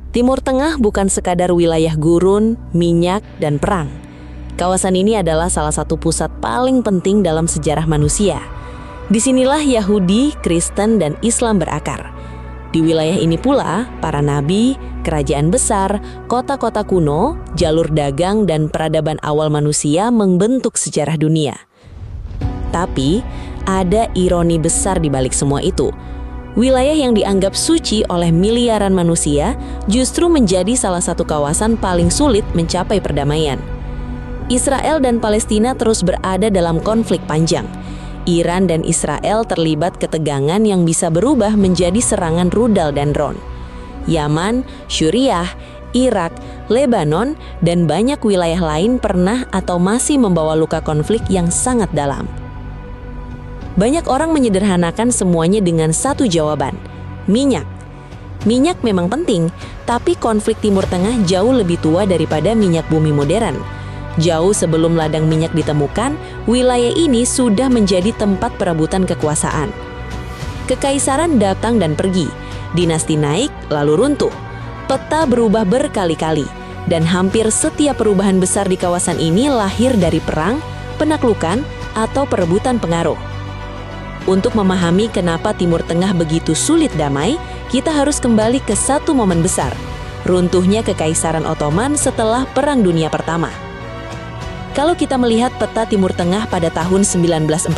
Timur Tengah bukan sekadar wilayah gurun, minyak, dan perang. Kawasan ini adalah salah satu pusat paling penting dalam sejarah manusia. Disinilah Yahudi, Kristen, dan Islam berakar. Di wilayah ini pula, para nabi, kerajaan besar, kota-kota kuno, jalur dagang, dan peradaban awal manusia membentuk sejarah dunia. Tapi, ada ironi besar di balik semua itu. Wilayah yang dianggap suci oleh miliaran manusia justru menjadi salah satu kawasan paling sulit mencapai perdamaian. Israel dan Palestina terus berada dalam konflik panjang. Iran dan Israel terlibat ketegangan yang bisa berubah menjadi serangan rudal dan drone. Yaman, Suriah, Irak, Lebanon, dan banyak wilayah lain pernah atau masih membawa luka konflik yang sangat dalam. Banyak orang menyederhanakan semuanya dengan satu jawaban, minyak. Minyak memang penting, tapi konflik Timur Tengah jauh lebih tua daripada minyak bumi modern. Jauh sebelum ladang minyak ditemukan, wilayah ini sudah menjadi tempat perebutan kekuasaan. Kekaisaran datang dan pergi, dinasti naik lalu runtuh. Peta berubah berkali-kali, dan hampir setiap perubahan besar di kawasan ini lahir dari perang, penaklukan, atau perebutan pengaruh. Untuk memahami kenapa Timur Tengah begitu sulit damai, kita harus kembali ke satu momen besar, runtuhnya Kekaisaran Ottoman setelah Perang Dunia Pertama. Kalau kita melihat peta Timur Tengah pada tahun 1914,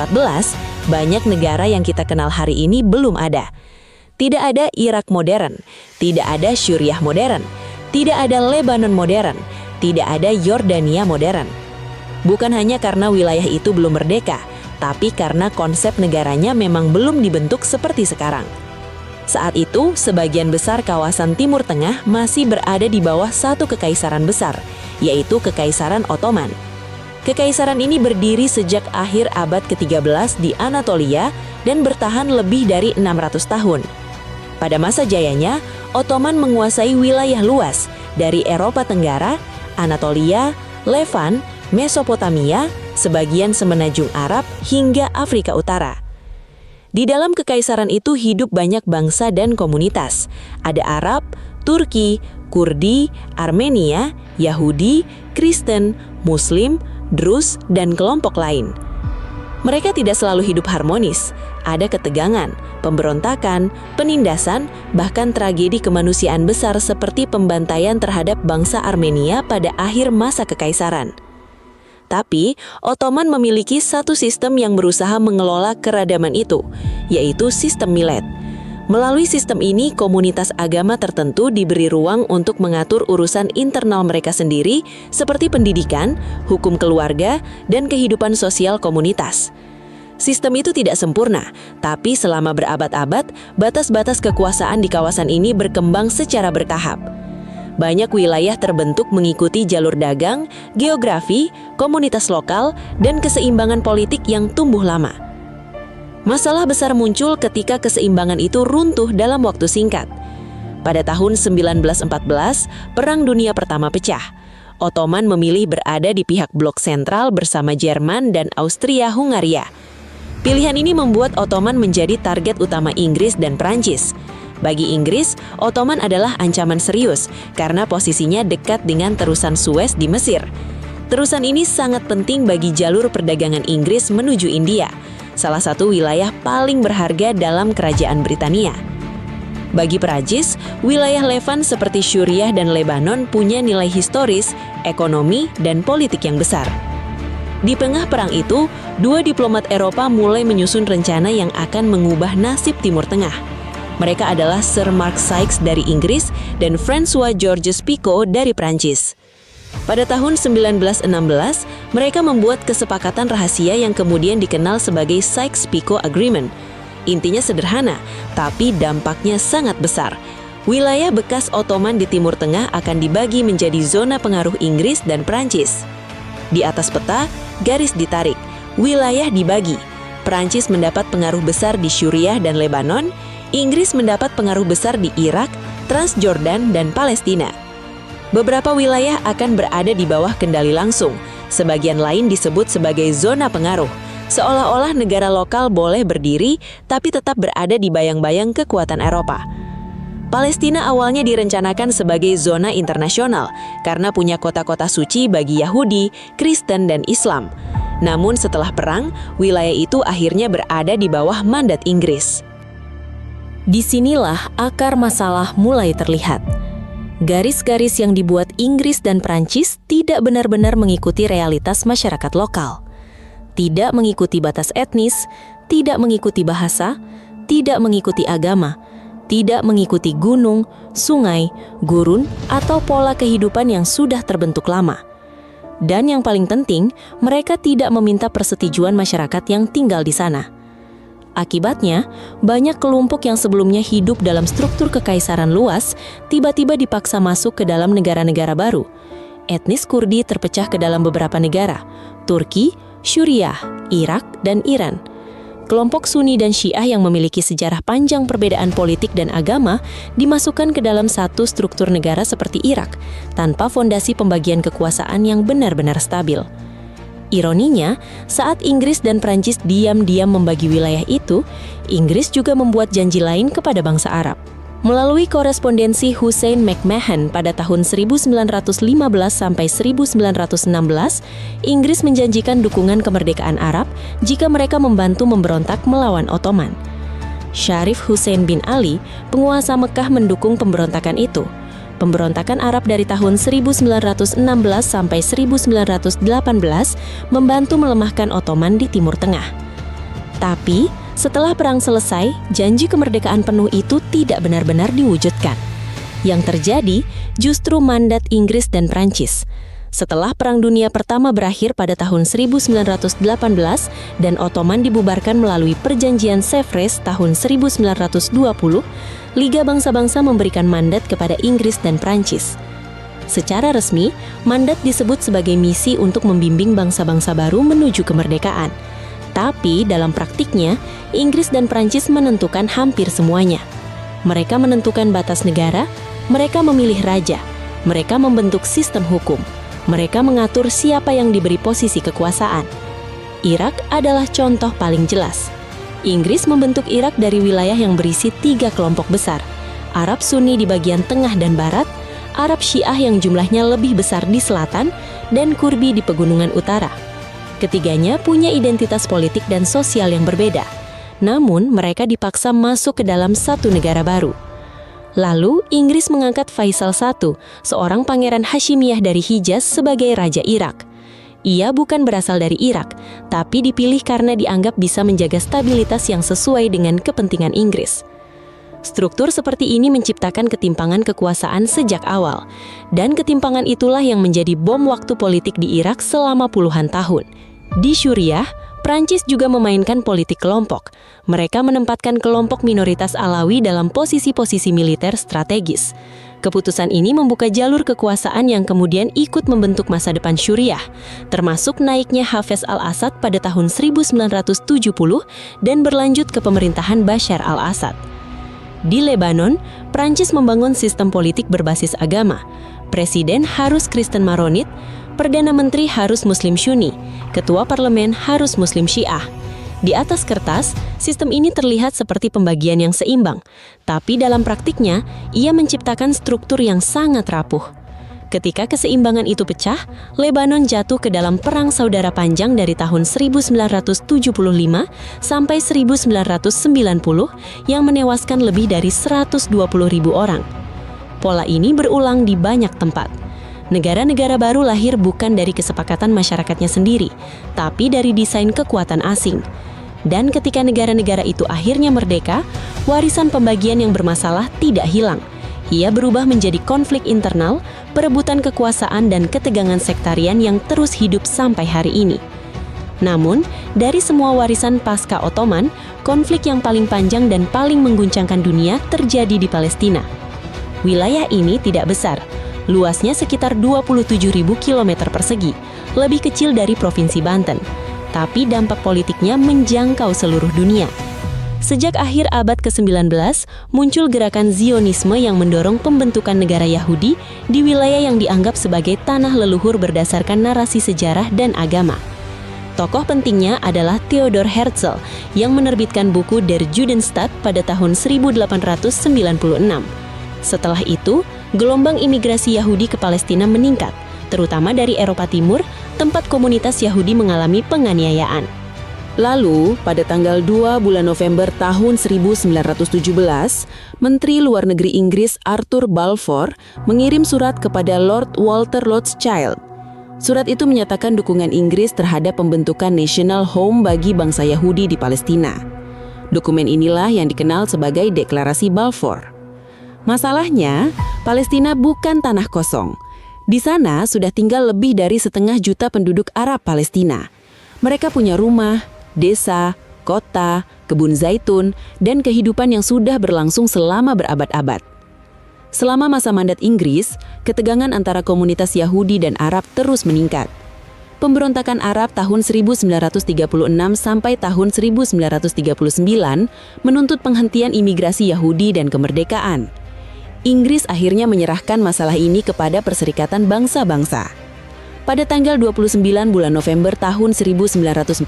banyak negara yang kita kenal hari ini belum ada. Tidak ada Irak modern, tidak ada Suriah modern, tidak ada Lebanon modern, tidak ada Yordania modern. Bukan hanya karena wilayah itu belum merdeka, tapi karena konsep negaranya memang belum dibentuk seperti sekarang. Saat itu, sebagian besar kawasan Timur Tengah masih berada di bawah satu kekaisaran besar, yaitu Kekaisaran Ottoman. Kekaisaran ini berdiri sejak akhir abad ke-13 di Anatolia dan bertahan lebih dari 600 tahun. Pada masa jayanya, Ottoman menguasai wilayah luas dari Eropa Tenggara, Anatolia, Levan, Mesopotamia, sebagian semenanjung Arab, hingga Afrika Utara. Di dalam kekaisaran itu hidup banyak bangsa dan komunitas. Ada Arab, Turki, Kurdi, Armenia, Yahudi, Kristen, Muslim, Druze, dan kelompok lain. Mereka tidak selalu hidup harmonis. Ada ketegangan, pemberontakan, penindasan, bahkan tragedi kemanusiaan besar seperti pembantaian terhadap bangsa Armenia pada akhir masa kekaisaran. Tapi, Ottoman memiliki satu sistem yang berusaha mengelola keragaman itu, yaitu sistem millet. Melalui sistem ini, komunitas agama tertentu diberi ruang untuk mengatur urusan internal mereka sendiri, seperti pendidikan, hukum keluarga, dan kehidupan sosial komunitas. Sistem itu tidak sempurna, tapi selama berabad-abad, batas-batas kekuasaan di kawasan ini berkembang secara bertahap. Banyak wilayah terbentuk mengikuti jalur dagang, geografi, komunitas lokal, dan keseimbangan politik yang tumbuh lama. Masalah besar muncul ketika keseimbangan itu runtuh dalam waktu singkat. Pada tahun 1914, Perang Dunia Pertama pecah. Ottoman memilih berada di pihak blok sentral bersama Jerman dan Austria-Hungaria. Pilihan ini membuat Ottoman menjadi target utama Inggris dan Prancis. Bagi Inggris, Ottoman adalah ancaman serius karena posisinya dekat dengan terusan Suez di Mesir. Terusan ini sangat penting bagi jalur perdagangan Inggris menuju India, salah satu wilayah paling berharga dalam kerajaan Britania. Bagi Prancis, wilayah Levan seperti Suriah dan Lebanon punya nilai historis, ekonomi, dan politik yang besar. Di tengah perang itu, dua diplomat Eropa mulai menyusun rencana yang akan mengubah nasib Timur Tengah. Mereka adalah Sir Mark Sykes dari Inggris dan François Georges Picot dari Prancis. Pada tahun 1916, mereka membuat kesepakatan rahasia yang kemudian dikenal sebagai Sykes-Picot Agreement. Intinya sederhana, tapi dampaknya sangat besar. Wilayah bekas Ottoman di Timur Tengah akan dibagi menjadi zona pengaruh Inggris dan Prancis. Di atas peta, garis ditarik, wilayah dibagi. Prancis mendapat pengaruh besar di Suriah dan Lebanon, Inggris mendapat pengaruh besar di Irak, Transjordan, dan Palestina. Beberapa wilayah akan berada di bawah kendali langsung, sebagian lain disebut sebagai zona pengaruh, seolah-olah negara lokal boleh berdiri tapi tetap berada di bayang-bayang kekuatan Eropa. Palestina awalnya direncanakan sebagai zona internasional karena punya kota-kota suci bagi Yahudi, Kristen, dan Islam. Namun setelah perang, wilayah itu akhirnya berada di bawah mandat Inggris. Disinilah akar masalah mulai terlihat. Garis-garis yang dibuat Inggris dan Prancis tidak benar-benar mengikuti realitas masyarakat lokal. Tidak mengikuti batas etnis, tidak mengikuti bahasa, tidak mengikuti agama, tidak mengikuti gunung, sungai, gurun, atau pola kehidupan yang sudah terbentuk lama. Dan yang paling penting, mereka tidak meminta persetujuan masyarakat yang tinggal di sana. Akibatnya, banyak kelompok yang sebelumnya hidup dalam struktur kekaisaran luas, tiba-tiba dipaksa masuk ke dalam negara-negara baru. Etnis Kurdi terpecah ke dalam beberapa negara, Turki, Suriah, Irak, dan Iran. Kelompok Sunni dan Syiah yang memiliki sejarah panjang perbedaan politik dan agama dimasukkan ke dalam satu struktur negara seperti Irak, tanpa fondasi pembagian kekuasaan yang benar-benar stabil. Ironinya, saat Inggris dan Prancis diam-diam membagi wilayah itu, Inggris juga membuat janji lain kepada bangsa Arab. Melalui korespondensi Hussein McMahon pada tahun 1915 sampai 1916, Inggris menjanjikan dukungan kemerdekaan Arab jika mereka membantu memberontak melawan Ottoman. Syarif Hussein bin Ali, penguasa Mekah, mendukung pemberontakan itu. Pemberontakan Arab dari tahun 1916 sampai 1918 membantu melemahkan Ottoman di Timur Tengah. Tapi, setelah perang selesai, janji kemerdekaan penuh itu tidak benar-benar diwujudkan. Yang terjadi justru mandat Inggris dan Prancis. Setelah Perang Dunia Pertama berakhir pada tahun 1918 dan Ottoman dibubarkan melalui Perjanjian Sèvres tahun 1920, Liga Bangsa-Bangsa memberikan mandat kepada Inggris dan Prancis. Secara resmi, mandat disebut sebagai misi untuk membimbing bangsa-bangsa baru menuju kemerdekaan. Tapi dalam praktiknya, Inggris dan Prancis menentukan hampir semuanya. Mereka menentukan batas negara, mereka memilih raja, mereka membentuk sistem hukum, mereka mengatur siapa yang diberi posisi kekuasaan. Irak adalah contoh paling jelas. Inggris membentuk Irak dari wilayah yang berisi 3 kelompok besar, Arab Sunni di bagian tengah dan barat, Arab Syiah yang jumlahnya lebih besar di selatan, dan Kurdi di pegunungan utara. Ketiganya punya identitas politik dan sosial yang berbeda, namun mereka dipaksa masuk ke dalam satu negara baru. Lalu, Inggris mengangkat Faisal I, seorang pangeran Hashimiyah dari Hijaz sebagai Raja Irak. Ia bukan berasal dari Irak, tapi dipilih karena dianggap bisa menjaga stabilitas yang sesuai dengan kepentingan Inggris. Struktur seperti ini menciptakan ketimpangan kekuasaan sejak awal, dan ketimpangan itulah yang menjadi bom waktu politik di Irak selama puluhan tahun. Di Suriah, Prancis juga memainkan politik kelompok. Mereka menempatkan kelompok minoritas Alawi dalam posisi-posisi militer strategis. Keputusan ini membuka jalur kekuasaan yang kemudian ikut membentuk masa depan Suriah, termasuk naiknya Hafez al-Assad pada tahun 1970 dan berlanjut ke pemerintahan Bashar al-Assad. Di Lebanon, Prancis membangun sistem politik berbasis agama. Presiden harus Kristen Maronit, Perdana Menteri harus Muslim Sunni, Ketua Parlemen harus Muslim Syiah. Di atas kertas, sistem ini terlihat seperti pembagian yang seimbang, tapi dalam praktiknya, ia menciptakan struktur yang sangat rapuh. Ketika keseimbangan itu pecah, Lebanon jatuh ke dalam perang saudara panjang dari tahun 1975 sampai 1990 yang menewaskan lebih dari 120.000 orang. Pola ini berulang di banyak tempat. Negara-negara baru lahir bukan dari kesepakatan masyarakatnya sendiri, tapi dari desain kekuatan asing. Dan ketika negara-negara itu akhirnya merdeka, warisan pembagian yang bermasalah tidak hilang. Ia berubah menjadi konflik internal, perebutan kekuasaan dan ketegangan sektarian yang terus hidup sampai hari ini. Namun, dari semua warisan pasca Ottoman, konflik yang paling panjang dan paling mengguncangkan dunia terjadi di Palestina. Wilayah ini tidak besar, luasnya sekitar 27.000 km persegi, lebih kecil dari Provinsi Banten. Tapi dampak politiknya menjangkau seluruh dunia. Sejak akhir abad ke-19, muncul gerakan Zionisme yang mendorong pembentukan negara Yahudi di wilayah yang dianggap sebagai tanah leluhur berdasarkan narasi sejarah dan agama. Tokoh pentingnya adalah Theodor Herzl yang menerbitkan buku Der Judenstaat pada tahun 1896. Setelah itu, gelombang imigrasi Yahudi ke Palestina meningkat, terutama dari Eropa Timur, tempat komunitas Yahudi mengalami penganiayaan. Lalu, pada tanggal 2 bulan November tahun 1917, Menteri Luar Negeri Inggris Arthur Balfour mengirim surat kepada Lord Walter Rothschild. Surat itu menyatakan dukungan Inggris terhadap pembentukan National Home bagi bangsa Yahudi di Palestina. Dokumen inilah yang dikenal sebagai Deklarasi Balfour. Masalahnya, Palestina bukan tanah kosong. Di sana sudah tinggal lebih dari 1,5 juta penduduk Arab Palestina. Mereka punya rumah, desa, kota, kebun zaitun, dan kehidupan yang sudah berlangsung selama berabad-abad. Selama masa mandat Inggris, ketegangan antara komunitas Yahudi dan Arab terus meningkat. Pemberontakan Arab tahun 1936 sampai tahun 1939 menuntut penghentian imigrasi Yahudi dan kemerdekaan. Inggris akhirnya menyerahkan masalah ini kepada Perserikatan Bangsa-Bangsa. Pada tanggal 29 bulan November tahun 1947,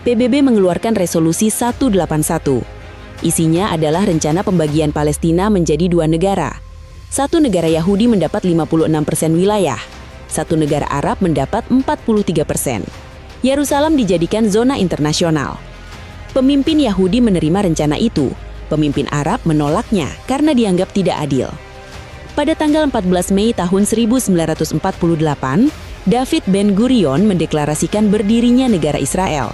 PBB mengeluarkan resolusi 181. Isinya adalah rencana pembagian Palestina menjadi 2 negara. Satu negara Yahudi mendapat 56% wilayah, satu negara Arab mendapat 43%. Yerusalem dijadikan zona internasional. Pemimpin Yahudi menerima rencana itu, pemimpin Arab menolaknya karena dianggap tidak adil. Pada tanggal 14 Mei tahun 1948, David Ben-Gurion mendeklarasikan berdirinya negara Israel.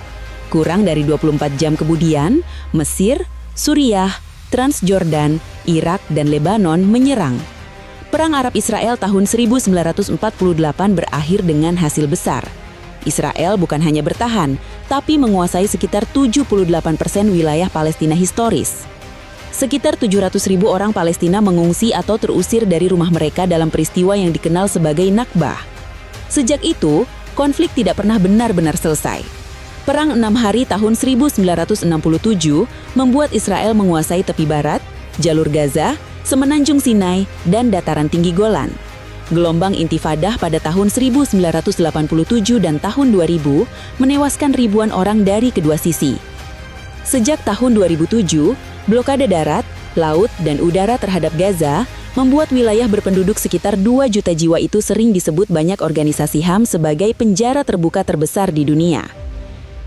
Kurang dari 24 jam kemudian, Mesir, Suriah, Transjordan, Irak, dan Lebanon menyerang. Perang Arab-Israel tahun 1948 berakhir dengan hasil besar. Israel bukan hanya bertahan, tapi menguasai sekitar 78% wilayah Palestina historis. Sekitar 700.000 orang Palestina mengungsi atau terusir dari rumah mereka dalam peristiwa yang dikenal sebagai Nakbah. Sejak itu, konflik tidak pernah benar-benar selesai. Perang 6 hari tahun 1967 membuat Israel menguasai tepi barat, jalur Gaza, semenanjung Sinai, dan dataran tinggi Golan. Gelombang intifadah pada tahun 1987 dan tahun 2000 menewaskan ribuan orang dari kedua sisi. Sejak tahun 2007, blokade darat, laut, dan udara terhadap Gaza membuat wilayah berpenduduk sekitar 2 juta jiwa itu sering disebut banyak organisasi HAM sebagai penjara terbuka terbesar di dunia.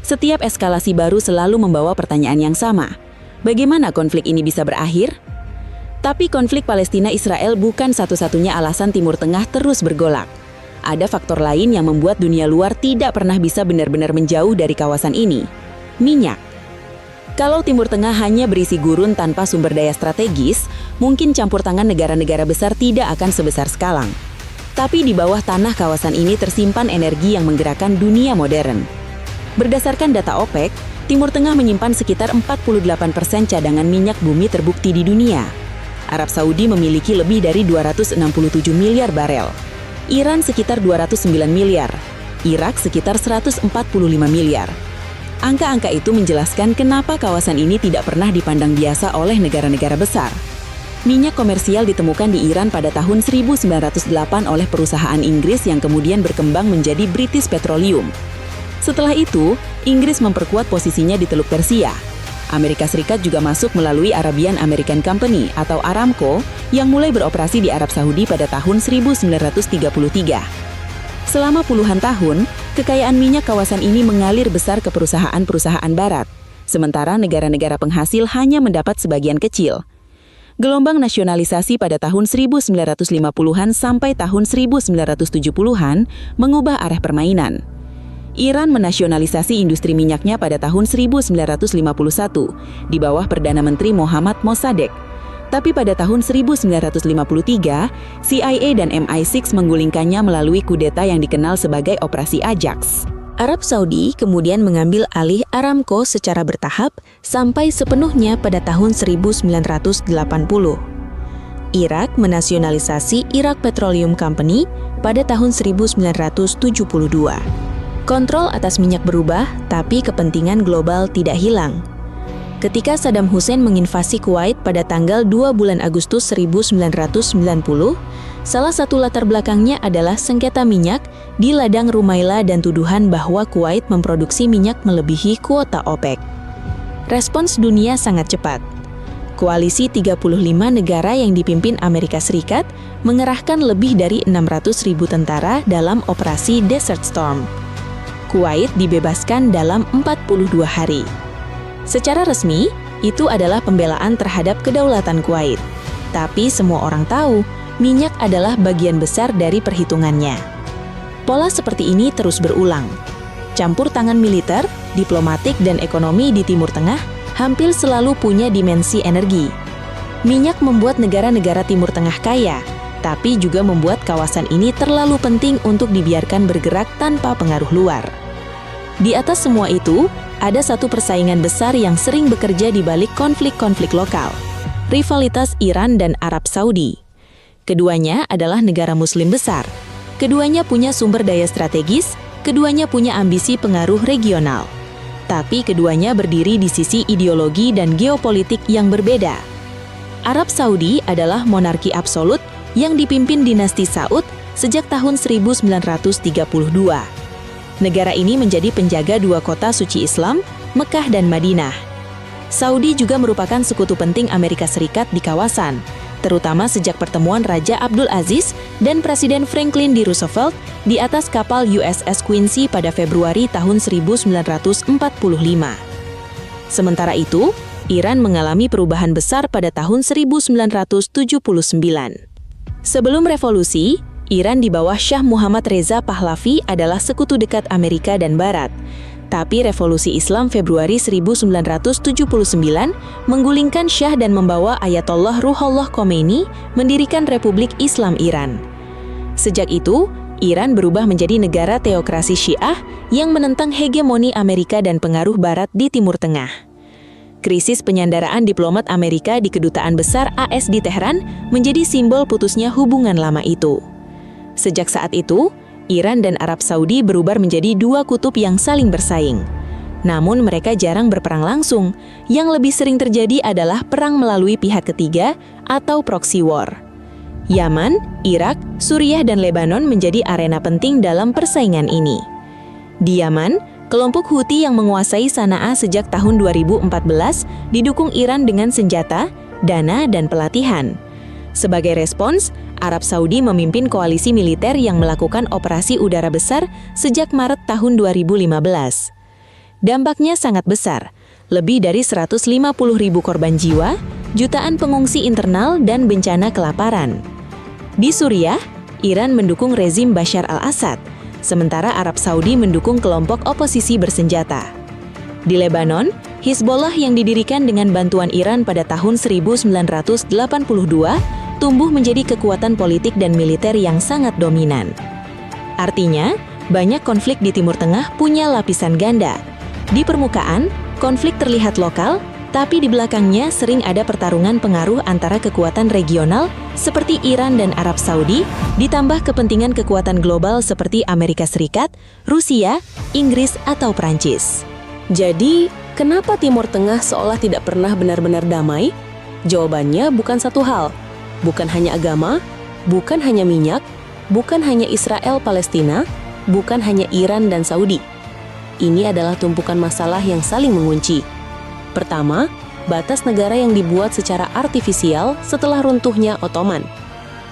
Setiap eskalasi baru selalu membawa pertanyaan yang sama. Bagaimana konflik ini bisa berakhir? Tapi konflik Palestina-Israel bukan satu-satunya alasan Timur Tengah terus bergolak. Ada faktor lain yang membuat dunia luar tidak pernah bisa benar-benar menjauh dari kawasan ini. Minyak. Kalau Timur Tengah hanya berisi gurun tanpa sumber daya strategis, mungkin campur tangan negara-negara besar tidak akan sebesar sekarang. Tapi di bawah tanah kawasan ini tersimpan energi yang menggerakkan dunia modern. Berdasarkan data OPEC, Timur Tengah menyimpan sekitar 48% cadangan minyak bumi terbukti di dunia. Arab Saudi memiliki lebih dari 267 miliar barel. Iran sekitar 209 miliar. Irak sekitar 145 miliar. Angka-angka itu menjelaskan kenapa kawasan ini tidak pernah dipandang biasa oleh negara-negara besar. Minyak komersial ditemukan di Iran pada tahun 1908 oleh perusahaan Inggris yang kemudian berkembang menjadi British Petroleum. Setelah itu, Inggris memperkuat posisinya di Teluk Persia. Amerika Serikat juga masuk melalui Arabian American Company atau Aramco yang mulai beroperasi di Arab Saudi pada tahun 1933. Selama puluhan tahun, kekayaan minyak kawasan ini mengalir besar ke perusahaan-perusahaan barat, sementara negara-negara penghasil hanya mendapat sebagian kecil. Gelombang nasionalisasi pada tahun 1950-an sampai tahun 1970-an mengubah arah permainan. Iran menasionalisasi industri minyaknya pada tahun 1951 di bawah Perdana Menteri Mohammad Mossadegh. Tapi pada tahun 1953, CIA dan MI6 menggulingkannya melalui kudeta yang dikenal sebagai Operasi Ajax. Arab Saudi kemudian mengambil alih Aramco secara bertahap sampai sepenuhnya pada tahun 1980. Irak menasionalisasi Iraq Petroleum Company pada tahun 1972. Kontrol atas minyak berubah, tapi kepentingan global tidak hilang. Ketika Saddam Hussein menginvasi Kuwait pada tanggal 2 bulan Agustus 1990, salah satu latar belakangnya adalah sengketa minyak di ladang Rumaila dan tuduhan bahwa Kuwait memproduksi minyak melebihi kuota OPEC. Respons dunia sangat cepat. Koalisi 35 negara yang dipimpin Amerika Serikat mengerahkan lebih dari 600.000 tentara dalam operasi Desert Storm. Kuwait dibebaskan dalam 42 hari. Secara resmi, itu adalah pembelaan terhadap kedaulatan Kuwait. Tapi semua orang tahu, minyak adalah bagian besar dari perhitungannya. Pola seperti ini terus berulang. Campur tangan militer, diplomatik, dan ekonomi di Timur Tengah hampir selalu punya dimensi energi. Minyak membuat negara-negara Timur Tengah kaya, tapi juga membuat kawasan ini terlalu penting untuk dibiarkan bergerak tanpa pengaruh luar. Di atas semua itu, ada satu persaingan besar yang sering bekerja di balik konflik-konflik lokal, rivalitas Iran dan Arab Saudi. Keduanya adalah negara Muslim besar. Keduanya punya sumber daya strategis, keduanya punya ambisi pengaruh regional. Tapi keduanya berdiri di sisi ideologi dan geopolitik yang berbeda. Arab Saudi adalah monarki absolut yang dipimpin dinasti Saud sejak tahun 1932. Negara ini menjadi penjaga dua kota suci Islam, Mekah dan Madinah. Saudi juga merupakan sekutu penting Amerika Serikat di kawasan, terutama sejak pertemuan Raja Abdul Aziz dan Presiden Franklin D. Roosevelt di atas kapal USS Quincy pada Februari tahun 1945. Sementara itu, Iran mengalami perubahan besar pada tahun 1979. Sebelum revolusi, Iran di bawah Shah Muhammad Reza Pahlavi adalah sekutu dekat Amerika dan Barat. Tapi revolusi Islam Februari 1979 menggulingkan Shah dan membawa Ayatollah Ruhollah Khomeini mendirikan Republik Islam Iran. Sejak itu, Iran berubah menjadi negara teokrasi Syiah yang menentang hegemoni Amerika dan pengaruh Barat di Timur Tengah. Krisis penyandaraan diplomat Amerika di Kedutaan Besar AS di Teheran menjadi simbol putusnya hubungan lama itu. Sejak saat itu, Iran dan Arab Saudi berubah menjadi dua kutub yang saling bersaing. Namun mereka jarang berperang langsung, yang lebih sering terjadi adalah perang melalui pihak ketiga atau proxy war. Yaman, Irak, Suriah, dan Lebanon menjadi arena penting dalam persaingan ini. Di Yaman, kelompok Houthi yang menguasai Sanaa sejak tahun 2014 didukung Iran dengan senjata, dana, dan pelatihan. Sebagai respons, Arab Saudi memimpin koalisi militer yang melakukan operasi udara besar sejak Maret tahun 2015. Dampaknya sangat besar, lebih dari 150.000 korban jiwa, jutaan pengungsi internal, dan bencana kelaparan. Di Suriah, Iran mendukung rezim Bashar al-Assad, sementara Arab Saudi mendukung kelompok oposisi bersenjata. Di Lebanon, Hizbollah yang didirikan dengan bantuan Iran pada tahun 1982 tumbuh menjadi kekuatan politik dan militer yang sangat dominan. Artinya, banyak konflik di Timur Tengah punya lapisan ganda. Di permukaan, konflik terlihat lokal, tapi di belakangnya sering ada pertarungan pengaruh antara kekuatan regional seperti Iran dan Arab Saudi, ditambah kepentingan kekuatan global seperti Amerika Serikat, Rusia, Inggris, atau Prancis. Jadi, kenapa Timur Tengah seolah tidak pernah benar-benar damai? Jawabannya bukan satu hal. Bukan hanya agama, bukan hanya minyak, bukan hanya Israel-Palestina, bukan hanya Iran dan Saudi. Ini adalah tumpukan masalah yang saling mengunci. Pertama, batas negara yang dibuat secara artifisial setelah runtuhnya Ottoman.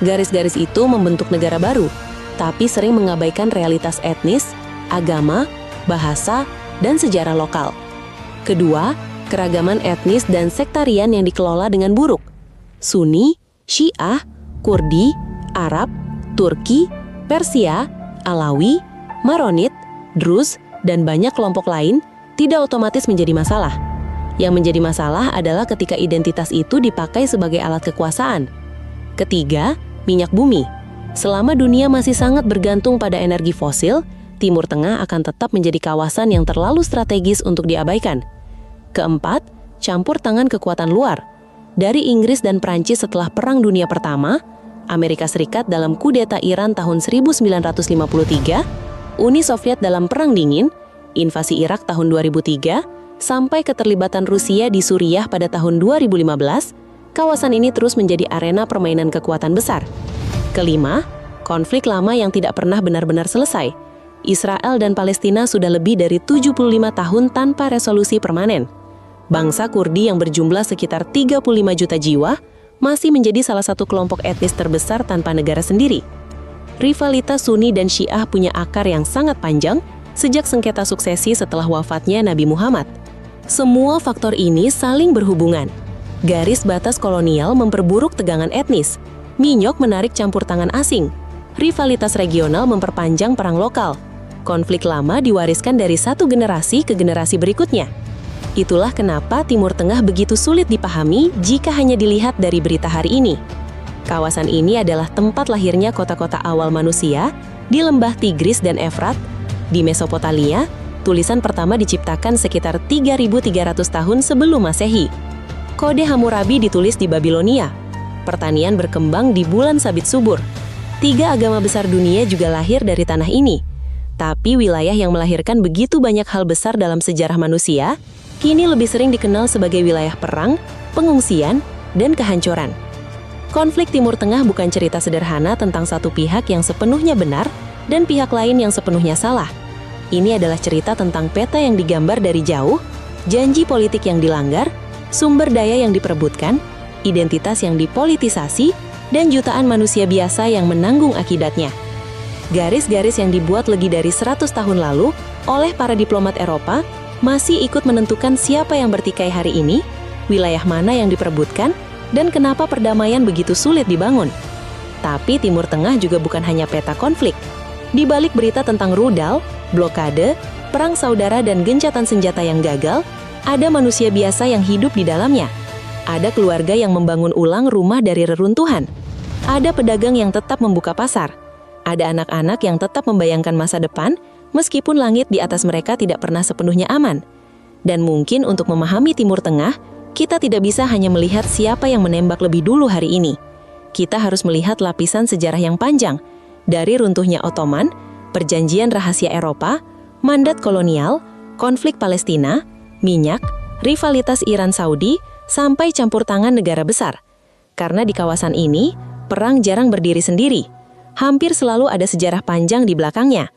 Garis-garis itu membentuk negara baru, tapi sering mengabaikan realitas etnis, agama, bahasa, dan sejarah lokal. Kedua, keragaman etnis dan sektarian yang dikelola dengan buruk. Sunni, Syiah, Kurdi, Arab, Turki, Persia, Alawi, Maronit, Druz, dan banyak kelompok lain tidak otomatis menjadi masalah. Yang menjadi masalah adalah ketika identitas itu dipakai sebagai alat kekuasaan. Ketiga, minyak bumi. Selama dunia masih sangat bergantung pada energi fosil, Timur Tengah akan tetap menjadi kawasan yang terlalu strategis untuk diabaikan. Keempat, campur tangan kekuatan luar. Dari Inggris dan Prancis setelah Perang Dunia Pertama, Amerika Serikat dalam kudeta Iran tahun 1953, Uni Soviet dalam Perang Dingin, invasi Irak tahun 2003, sampai keterlibatan Rusia di Suriah pada tahun 2015, kawasan ini terus menjadi arena permainan kekuatan besar. Kelima, konflik lama yang tidak pernah benar-benar selesai. Israel dan Palestina sudah lebih dari 75 tahun tanpa resolusi permanen. Bangsa Kurdi yang berjumlah sekitar 35 juta jiwa masih menjadi salah satu kelompok etnis terbesar tanpa negara sendiri. Rivalitas Sunni dan Syiah punya akar yang sangat panjang sejak sengketa suksesi setelah wafatnya Nabi Muhammad. Semua faktor ini saling berhubungan. Garis batas kolonial memperburuk tegangan etnis. Minyak menarik campur tangan asing. Rivalitas regional memperpanjang perang lokal. Konflik lama diwariskan dari satu generasi ke generasi berikutnya. Itulah kenapa Timur Tengah begitu sulit dipahami jika hanya dilihat dari berita hari ini. Kawasan ini adalah tempat lahirnya kota-kota awal manusia di lembah Tigris dan Efrat. Di Mesopotamia, tulisan pertama diciptakan sekitar 3.300 tahun sebelum Masehi. Kode Hammurabi ditulis di Babilonia. Pertanian berkembang di bulan sabit subur. 3 agama besar dunia juga lahir dari tanah ini. Tapi wilayah yang melahirkan begitu banyak hal besar dalam sejarah manusia, kini lebih sering dikenal sebagai wilayah perang, pengungsian, dan kehancuran. Konflik Timur Tengah bukan cerita sederhana tentang satu pihak yang sepenuhnya benar dan pihak lain yang sepenuhnya salah. Ini adalah cerita tentang peta yang digambar dari jauh, janji politik yang dilanggar, sumber daya yang diperebutkan, identitas yang dipolitisasi, dan jutaan manusia biasa yang menanggung akibatnya. Garis-garis yang dibuat lebih dari 100 tahun lalu oleh para diplomat Eropa masih ikut menentukan siapa yang bertikai hari ini, wilayah mana yang diperebutkan, dan kenapa perdamaian begitu sulit dibangun. Tapi Timur Tengah juga bukan hanya peta konflik. Di balik berita tentang rudal, blokade, perang saudara dan gencatan senjata yang gagal, ada manusia biasa yang hidup di dalamnya. Ada keluarga yang membangun ulang rumah dari reruntuhan. Ada pedagang yang tetap membuka pasar. Ada anak-anak yang tetap membayangkan masa depan, meskipun langit di atas mereka tidak pernah sepenuhnya aman. Dan mungkin untuk memahami Timur Tengah, kita tidak bisa hanya melihat siapa yang menembak lebih dulu hari ini. Kita harus melihat lapisan sejarah yang panjang, dari runtuhnya Ottoman, perjanjian rahasia Eropa, mandat kolonial, konflik Palestina, minyak, rivalitas Iran-Saudi, sampai campur tangan negara besar. Karena di kawasan ini, perang jarang berdiri sendiri. Hampir selalu ada sejarah panjang di belakangnya.